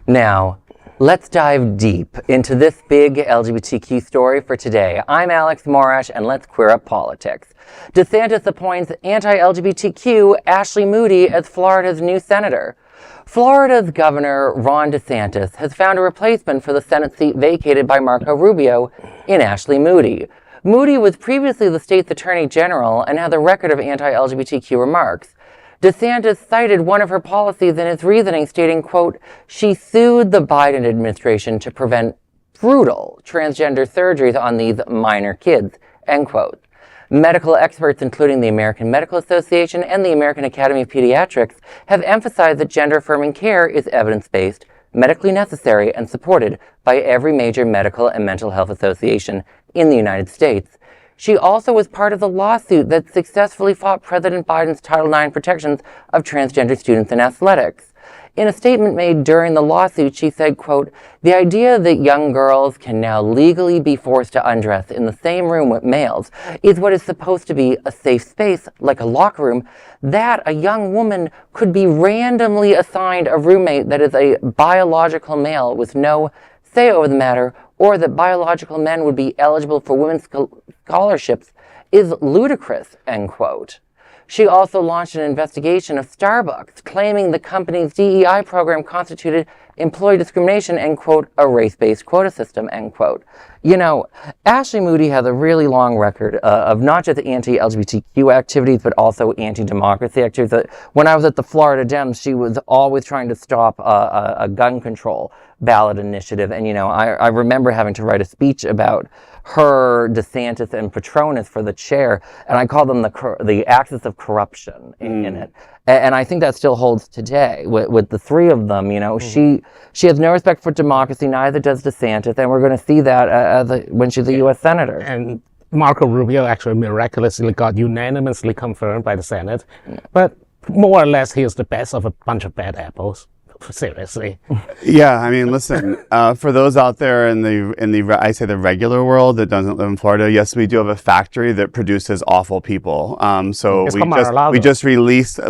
Now, let's dive deep into this big LGBTQ story for today. I'm Alex Morash, and let's queer up politics. DeSantis appoints anti-LGBTQ Ashley Moody as Florida's new senator. Florida's Governor Ron DeSantis has found a replacement for the Senate seat vacated by Marco Rubio in Ashley Moody. Moody was previously the state's attorney general and had a record of anti-LGBTQ remarks. DeSantis cited one of her policies in his reasoning, stating, quote, she sued the Biden administration to prevent brutal transgender surgeries on these minor kids, end quote. Medical experts, including the American Medical Association and the American Academy of Pediatrics, have emphasized that gender-affirming care is evidence-based, medically necessary, and supported by every major medical and mental health association in the United States. She also was part of the lawsuit that successfully fought President Biden's Title IX protections of transgender students in athletics. In a statement made during the lawsuit, she said, quote, the idea that young girls can now legally be forced to undress in the same room with males is what is supposed to be a safe space, like a locker room, that a young woman could be randomly assigned a roommate that is a biological male with no say over the matter, or that biological men would be eligible for women's scholarships is ludicrous, end quote. She also launched an investigation of Starbucks, claiming the company's DEI program constituted employee discrimination and, quote, a race-based quota system, end quote. You know, Ashley Moody has a really long record of not just anti-LGBTQ activities, but also anti-democracy activities. When I was at the Florida Dems, she was always trying to stop a gun control ballot initiative. And, you know, I remember having to write a speech about her, DeSantis, and Petronas for the chair, and I call them the axis of corruption in it. And I think that still holds today with the three of them. You know, she has no respect for democracy, neither does DeSantis, and we're going to see that when she's a U.S. senator. And Marco Rubio actually miraculously got unanimously confirmed by the Senate, but more or less he is the best of a bunch of bad apples. Seriously. Yeah, I mean, listen, for those out there in the I say the regular world that doesn't live in Florida, yes, we do have a factory that produces awful people. So we just released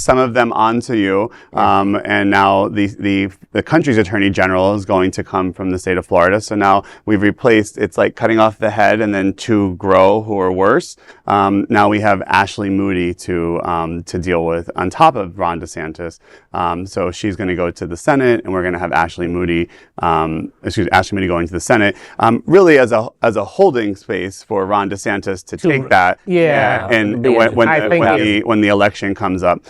some of them onto you, and now the country's attorney general is going to come from the state of Florida. So now we've replaced, it's like cutting off the head and then two grow who are worse. Now we have Ashley Moody to deal with on top of Ron DeSantis. So she's going to go to the Senate, and we're going to have Ashley Moody going to the Senate, really as a holding space for Ron DeSantis to take that. Yeah. And when the election comes up,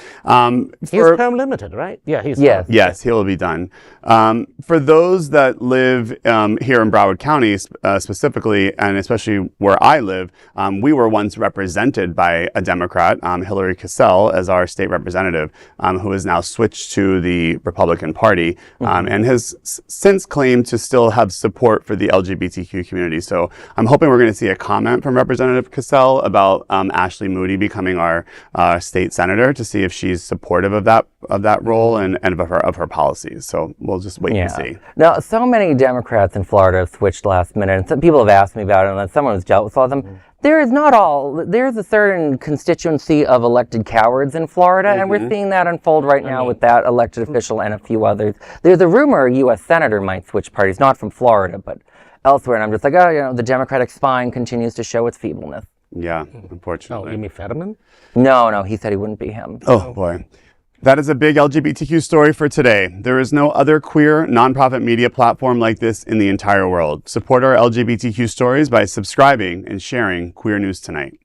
he's term limited, right? Yeah. Yes, he will be done. For those that live here in Broward County specifically, and especially where I live, we were once represented by a Democrat, Hillary Cassell, as our state representative, who has now switched to the Republican Party, and has since claimed to still have support for the LGBTQ community. So I'm hoping we're going to see a comment from Representative Cassell about Ashley Moody becoming our state senator, to see if she's supportive of that role and of her policies. So we'll just wait and see. Now, so many Democrats in Florida have switched last minute, and some people have asked me about it, and then someone who's dealt with all of them. There's a certain constituency of elected cowards in Florida, and we're seeing that unfold right now with that elected official and a few others. There's a rumor a U.S. senator might switch parties, not from Florida, but elsewhere, and I'm just like, the Democratic spine continues to show its feebleness. Yeah, unfortunately. Oh, you mean Fetterman? No, he said he wouldn't be him. Oh, boy. That is a big LGBTQ story for today. There is no other queer, nonprofit media platform like this in the entire world. Support our LGBTQ stories by subscribing and sharing Queer News Tonight.